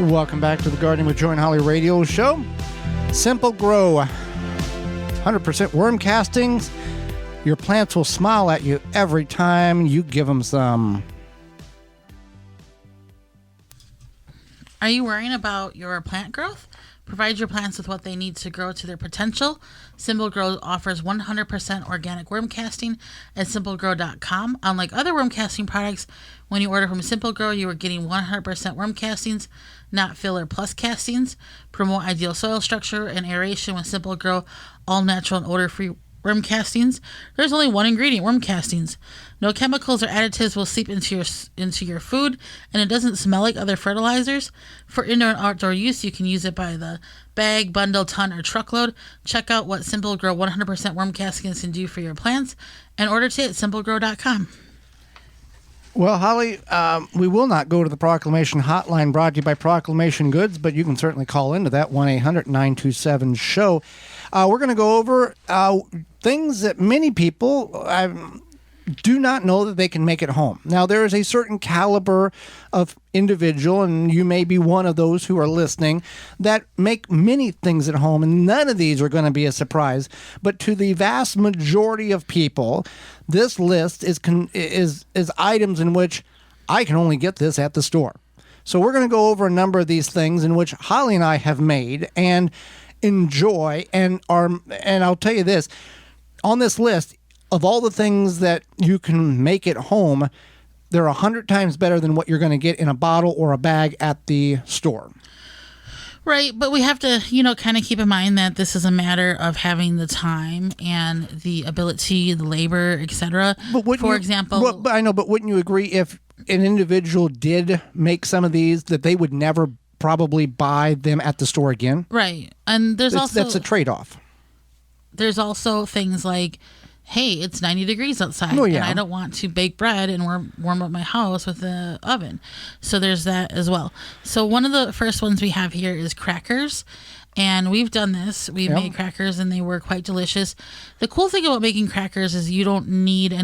Welcome back to the Gardening with Joe and Holly radio show. Simple Grow, 100% worm castings. Your plants will smile at you every time you give them some. Are you worrying about your plant growth? Provide your plants with what they need to grow to their potential. Simple Grow offers 100% organic worm casting at simplegrow.com. Unlike other worm casting products, when you order from Simple Grow, you are getting 100% worm castings, not filler plus castings. Promote ideal soil structure and aeration with Simple Grow, all natural and odor-free worm castings. There's only one ingredient, worm castings. No chemicals or additives will seep into your food, and it doesn't smell like other fertilizers. For indoor and outdoor use, you can use it by the bag, bundle, ton, or truckload. Check out what Simple Grow 100% worm castings can do for your plants, and order today at simplegrow.com. Well, Holly, we will not go to the Proclamation Hotline brought to you by Proclamation Goods, but you can certainly call into that 1-800-927-SHOW. We're going to go over things that many people do not know that they can make at home. Now, there is a certain caliber of individual, and you may be one of those who are listening, that make many things at home, and none of these are going to be a surprise. But to the vast majority of people, this list is items in which I can only get this at the store. So we're going to go over a number of these things in which Holly and I have made and enjoy, and I'll tell you this, on this list, of all the things that you can make at home, they're 100 times better than what you're going to get in a bottle or a bag at the store. Right, but we have to, kind of keep in mind that this is a matter of having the time and the ability, the labor, etc. For example... But I know, but wouldn't you agree if an individual did make some of these, that they would never probably buy them at the store again? Right, and that's a trade-off. There's also things like, hey, it's 90 degrees outside, and I don't want to bake bread and warm up my house with the oven. So there's that as well. So one of the first ones we have here is crackers. And we've done this. We've made crackers, and they were quite delicious. The cool thing about making crackers is you don't need to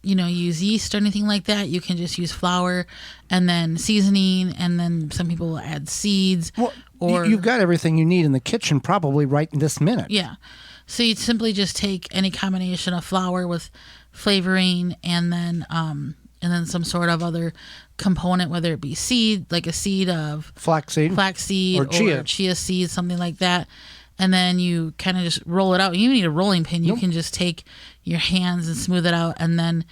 use yeast or anything like that. You can just use flour and then seasoning, and then some people will add seeds. Well, you've got everything you need in the kitchen probably right in this minute. Yeah. So you simply just take any combination of flour with flavoring and then some sort of other component, whether it be seed, like a seed of flaxseed or chia seed, something like that. And then you kind of just roll it out. You don't need a rolling pin. You can just take your hands and smooth it out. And then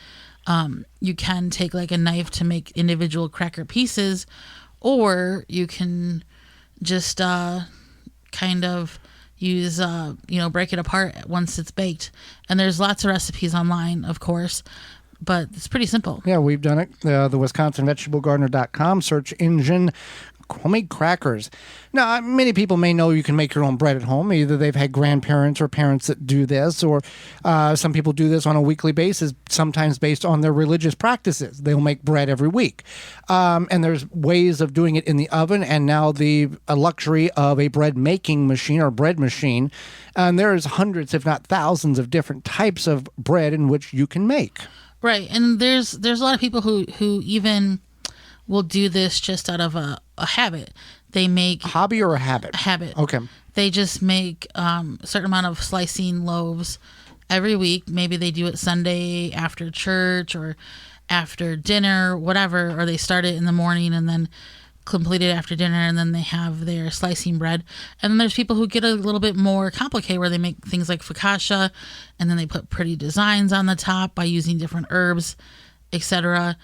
you can take like a knife to make individual cracker pieces, or you can just kind of use, break it apart once it's baked. And there's lots of recipes online, of course, but it's pretty simple. Yeah, we've done it. The WisconsinVegetableGardener.com search engine, homemade crackers. Now, many people may know you can make your own bread at home. Either they've had grandparents or parents that do this, or some people do this on a weekly basis, sometimes based on their religious practices. They'll make bread every week. And there's ways of doing it in the oven, and now the luxury of a bread making machine or bread machine. And there's hundreds, if not thousands, of different types of bread in which you can make. Right, and there's a lot of people who even will do this just out of a habit. They make... A hobby or a habit? A habit. Okay. They just make a certain amount of slicing loaves every week. Maybe they do it Sunday after church or after dinner, whatever, or they start it in the morning and then complete it after dinner, and then they have their slicing bread. And then there's people who get a little bit more complicated, where they make things like focaccia, and then they put pretty designs on the top by using different herbs, etc.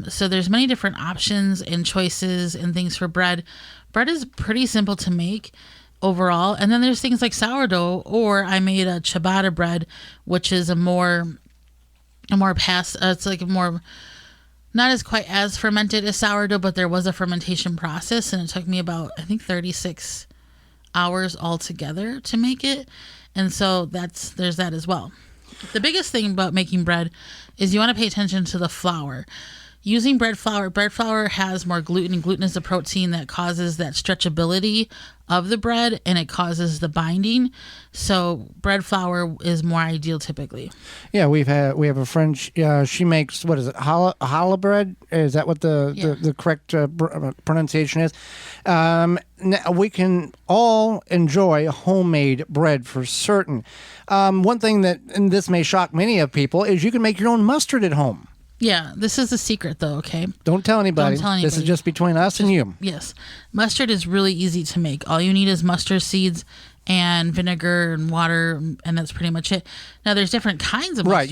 So there's many different options and choices and things for bread. Bread is pretty simple to make overall. And then there's things like sourdough, or I made a ciabatta bread, which is it's like a more, not as quite as fermented as sourdough, but there was a fermentation process, and it took me about, I think, 36 hours altogether to make it. And so there's that as well. The biggest thing about making bread is you want to pay attention to the flour. using bread flour. Bread flour has more gluten, and gluten is a protein that causes that stretchability of the bread, and it causes the binding. So bread flour is more ideal typically. Yeah, we have a friend. She makes, what is it, challah bread? Is that what the correct pronunciation is? We can all enjoy homemade bread for certain. One thing that, and this may shock many of people, is you can make your own mustard at home. Yeah, this is the secret though, okay? Don't tell anybody. Don't tell anybody. This is just between us and you. Yes. Mustard is really easy to make. All you need is mustard seeds and vinegar and water, and that's pretty much it. Now there's different kinds of mustard. Right,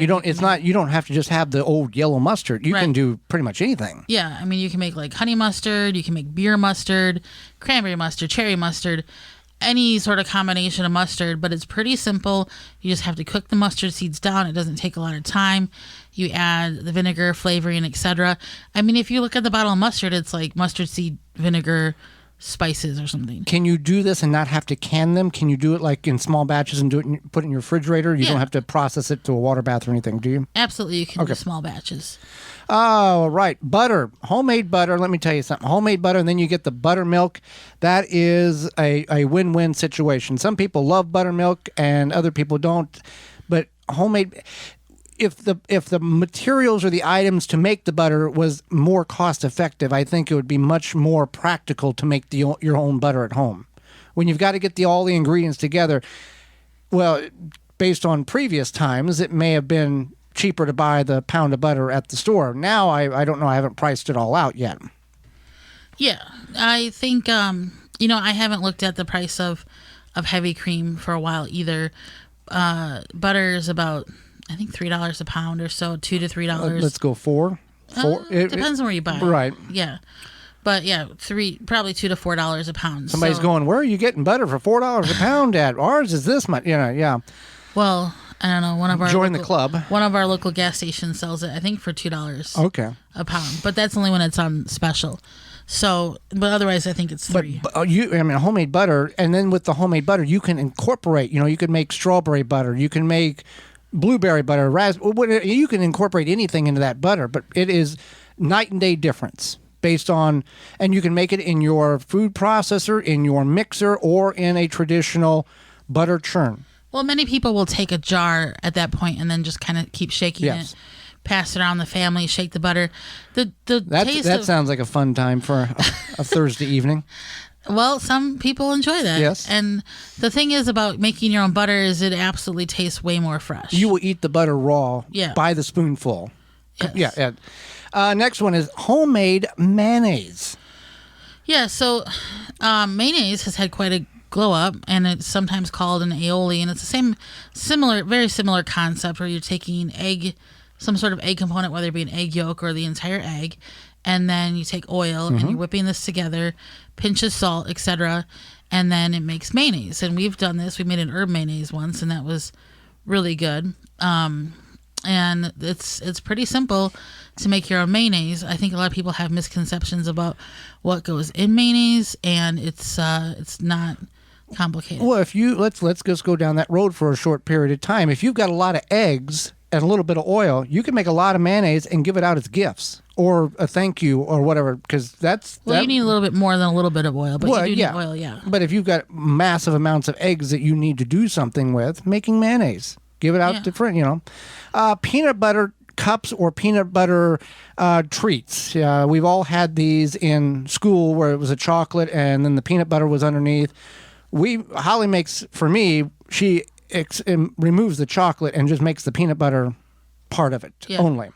you don't have to just have the old yellow mustard. You can do pretty much anything. Yeah, I mean you can make like honey mustard, you can make beer mustard, cranberry mustard, cherry mustard, any sort of combination of mustard, but it's pretty simple. You just have to cook the mustard seeds down. It doesn't take a lot of time. You add the vinegar, flavoring, etc. I mean, if you look at the bottle of mustard, it's like mustard seed, vinegar, spices or something. Can you do this and not have to can them? Can you do it like in small batches and put it in your refrigerator? You don't have to process it to a water bath or anything, do you? Absolutely, you can do small batches. Oh, right. Butter. Homemade butter. Let me tell you something. Homemade butter, and then you get the buttermilk. That is a win-win situation. Some people love buttermilk and other people don't. But homemade, if the materials or the items to make the butter was more cost-effective, I think it would be much more practical to make your own butter at home. When you've got to get all the ingredients together, well, based on previous times, it may have been cheaper to buy the pound of butter at the store. Now, I don't know. I haven't priced it all out yet. Yeah, I think, I haven't looked at the price of heavy cream for a while either. Butter is about, I think, $3 a pound or so, $2 to $3. Let's go $4. It depends on where you buy it. Right. Yeah. But yeah, probably $2 to $4 a pound. Somebody's going, where are you getting butter for $4 a pound at? Ours is this much, yeah. Well, I don't know. Join the club. One of our local gas stations sells it, I think, for $2 a pound. But that's only when it's on special. So, but otherwise, I think it's $3. But homemade butter, and then with the homemade butter, you can incorporate. You can make strawberry butter. You can make blueberry butter, raspberry. You can incorporate anything into that butter. But it is night and day difference based on, and you can make it in your food processor, in your mixer, or in a traditional butter churn. Well, many people will take a jar at that point and then just kind of keep shaking it, pass it around the family, shake the butter. That sounds like a fun time for a Thursday evening. Well, some people enjoy that. Yes. And the thing is about making your own butter is it absolutely tastes way more fresh. You will eat the butter raw by the spoonful. Yes. Yeah. Next one is homemade mayonnaise. Yeah, so mayonnaise has had quite a glow up, and it's sometimes called an aioli, and it's the very similar concept where you're taking some sort of egg component, whether it be an egg yolk or the entire egg, and then you take oil and you're whipping this together, pinch of salt, etc., and then it makes mayonnaise. And we've done this. We made an herb mayonnaise once, and that was really good. And it's pretty simple to make your own mayonnaise. I think a lot of people have misconceptions about what goes in mayonnaise, and it's not complicated. Well, if you let's just go down that road for a short period of time. If you've got a lot of eggs and a little bit of oil, you can make a lot of mayonnaise and give it out as gifts or a thank you or whatever, because you need a little bit more than a little bit of oil, but you do need oil, yeah. But if you've got massive amounts of eggs that you need to do something with, making mayonnaise, give it out to friends, peanut butter cups or peanut butter treats. We've all had these in school where it was a chocolate and then the peanut butter was underneath. Holly makes, for me, she removes the chocolate and just makes the peanut butter part of it only.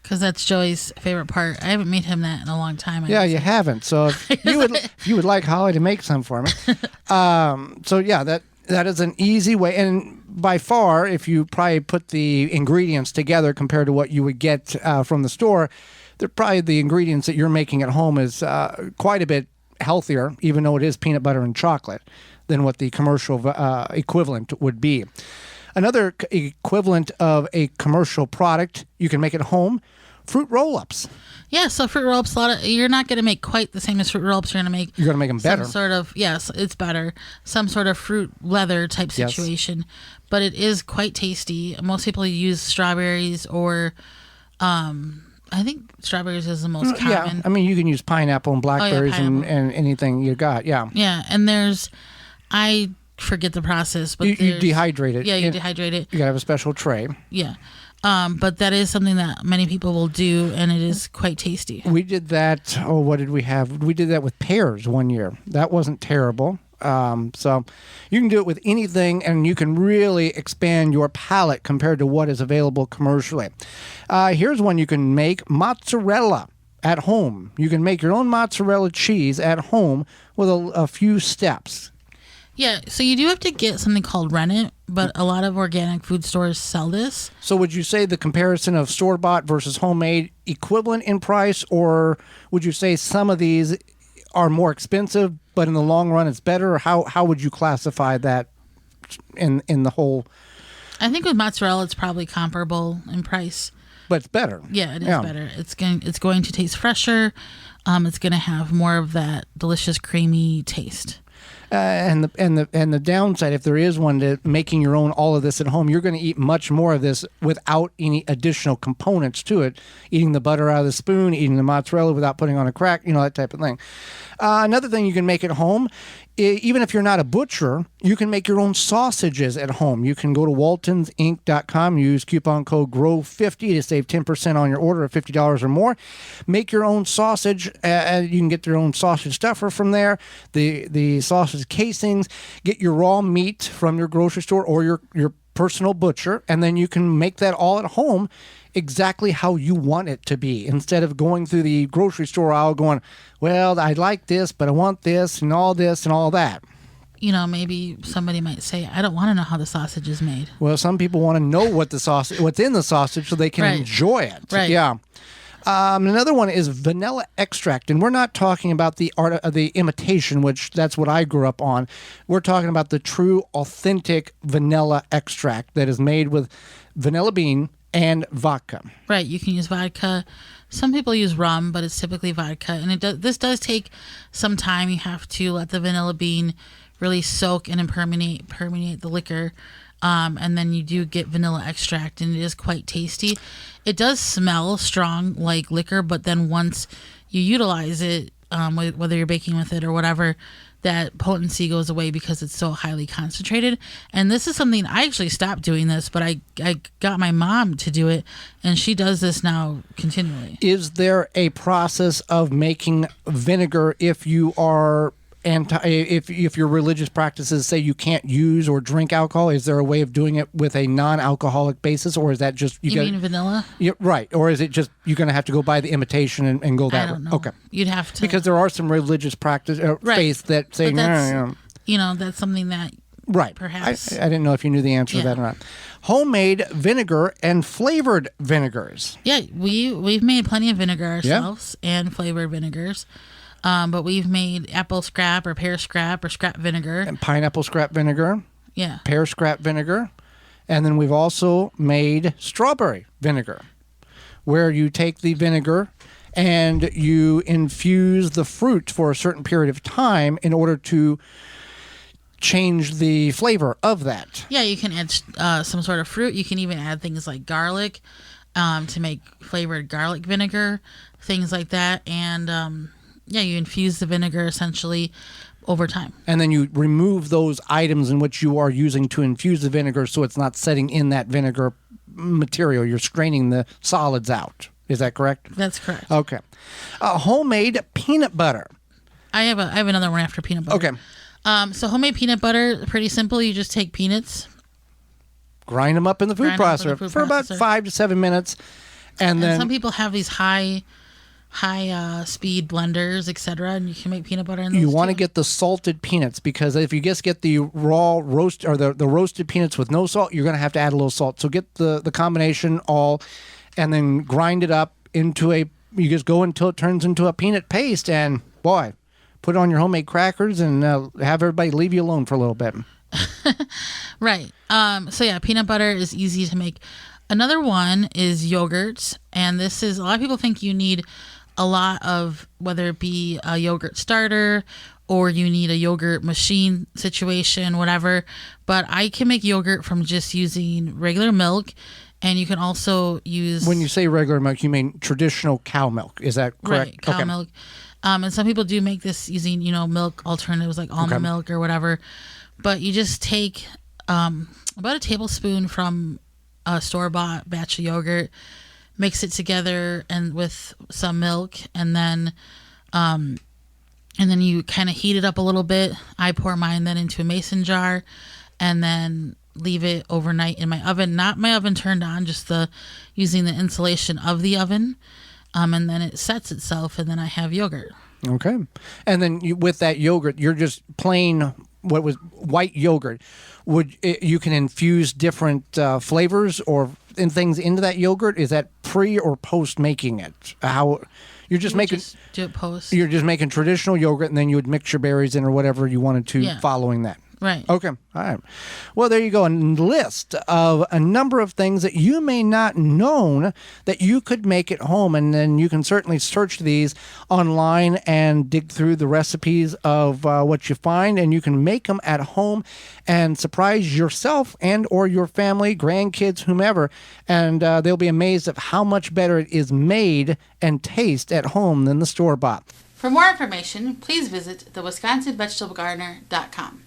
Because that's Joey's favorite part. I haven't made him that in a long time. You haven't. So if you would like Holly to make some for me. That is an easy way. And by far, if you probably put the ingredients together compared to what you would get from the store, probably the ingredients that you're making at home is quite a bit healthier, even though it is peanut butter and chocolate, than what the commercial equivalent would be. Another equivalent of a commercial product, you can make at home, fruit roll-ups. Yeah, so fruit roll-ups, you're not going to make quite the same as fruit roll-ups. You're going to make them better. Some sort of, yes, it's better. Some sort of fruit leather type situation. Yes. But it is quite tasty. Most people use strawberries or I think strawberries is the most common. Yeah, I mean, you can use pineapple and blackberries and anything you got. Yeah. Yeah, and I forget the process, but you dehydrate it. Yeah, you dehydrate it. You gotta have a special tray. Yeah. But that is something that many people will do, and it is quite tasty. We did that. Oh, what did we have? We did that with pears one year. That wasn't terrible. So you can do it with anything, and you can really expand your palate compared to what is available commercially. Here's one you can make: mozzarella at home. You can make your own mozzarella cheese at home with a few steps. Yeah, so you do have to get something called rennet, but a lot of organic food stores sell this. So would you say the comparison of store-bought versus homemade equivalent in price, or would you say some of these are more expensive, but in the long run it's better? Or how would you classify that in the whole? I think with mozzarella it's probably comparable in price. But it's better. Yeah, it is better. It's going to taste fresher. It's going to have more of that delicious creamy taste. And the downside, if there is one, to making your own all of this at home, you're going to eat much more of this without any additional components to it. Eating the butter out of the spoon, eating the mozzarella without putting on a crack, that type of thing. Another thing you can make at home, even if you're not a butcher, you can make your own sausages at home. You can go to waltonsinc.com, use coupon code GROW50 to save 10% on your order of $50 or more. Make your own sausage. You can get your own sausage stuffer from there. The sausage casings. Get your raw meat from your grocery store or your personal butcher, and then you can make that all at home exactly how you want it to be, instead of going through the grocery store aisle going, well, I like this, but I want this and all that. Maybe somebody might say, I don't want to know how the sausage is made. Well, some people want to know what's in the sausage so they can enjoy it. Right. Yeah. Another one is vanilla extract, and we're not talking about the art of the imitation, which that's what I grew up on. We're talking about the true, authentic vanilla extract that is made with vanilla bean and vodka. Right. You can use vodka. Some people use rum, but it's typically vodka, and this does take some time. You have to let the vanilla bean really soak and permeate the liquor. And then you do get vanilla extract, and it is quite tasty. It does smell strong like liquor, but then once you utilize it, whether you're baking with it or whatever, that potency goes away because it's so highly concentrated. And this is something I actually stopped doing this, but I got my mom to do it, and she does this now continually. Is there a process of making vinegar if you are if your religious practices say you can't use or drink alcohol? Is there a way of doing it with a non-alcoholic basis, or is that just you mean vanilla? Yeah, right. Or is it just you're going to have to go buy the imitation and go that way? I don't know. Okay, you'd have to, because there are some religious practice faiths that say that's something that perhaps I didn't know if you knew the answer to that or not. Homemade vinegar and flavored vinegars. Yeah, we've made plenty of vinegar ourselves and flavored vinegars. But we've made apple scrap or pear scrap or scrap vinegar. And pineapple scrap vinegar. Yeah. Pear scrap vinegar. And then we've also made strawberry vinegar, where you take the vinegar and you infuse the fruit for a certain period of time in order to change the flavor of that. Yeah, you can add some sort of fruit. You can even add things like garlic to make flavored garlic vinegar, things like that. And you infuse the vinegar essentially over time. And then you remove those items in which you are using to infuse the vinegar so it's not setting in that vinegar material. You're straining the solids out. Is that correct? That's correct. Okay. Homemade peanut butter. I have another one after peanut butter. Okay. So homemade peanut butter, pretty simple. You just take peanuts. Grind them up in the food processor for about 5 to 7 minutes. And then some people have these high speed blenders, etc., and you can make peanut butter in those. You want to get the salted peanuts, because if you just get the raw roast or the roasted peanuts with no salt, you're going to have to add a little salt. So get the combination all, and then grind it up into you just go until it turns into a peanut paste, and boy, put it on your homemade crackers and have everybody leave you alone for a little bit. Right. So peanut butter is easy to make. Another one is yogurts, and this is, a lot of people think you need a lot of, whether it be a yogurt starter or you need a yogurt machine situation, whatever. But I can make yogurt from just using regular milk And you can also use... When you say regular milk, you mean traditional cow milk. Is that correct? Right, cow milk. And some people do make this using, milk alternatives like almond milk or whatever. But you just take about a tablespoon from a store-bought batch of yogurt, mix it together and with some milk, and then you kind of heat it up a little bit. I pour mine then into a mason jar and then leave it overnight in my oven. Not my oven turned on, just using the insulation of the oven. And then it sets itself, and then I have yogurt. Okay. And then with that yogurt, you're just plain white yogurt. You can infuse different flavors or things into that yogurt? Is that pre or post making it? You're just making... Just do it post. You're just making traditional yogurt, and then you would mix your berries in or whatever you wanted to following that. Right. Okay. All right. Well, there you go. A list of a number of things that you may not known that you could make at home. And then you can certainly search these online and dig through the recipes of what you find, and you can make them at home and surprise yourself and or your family, grandkids, whomever. And they'll be amazed at how much better it is made and taste at home than the store-bought. For more information, please visit thewisconsinvegetablegardener.com.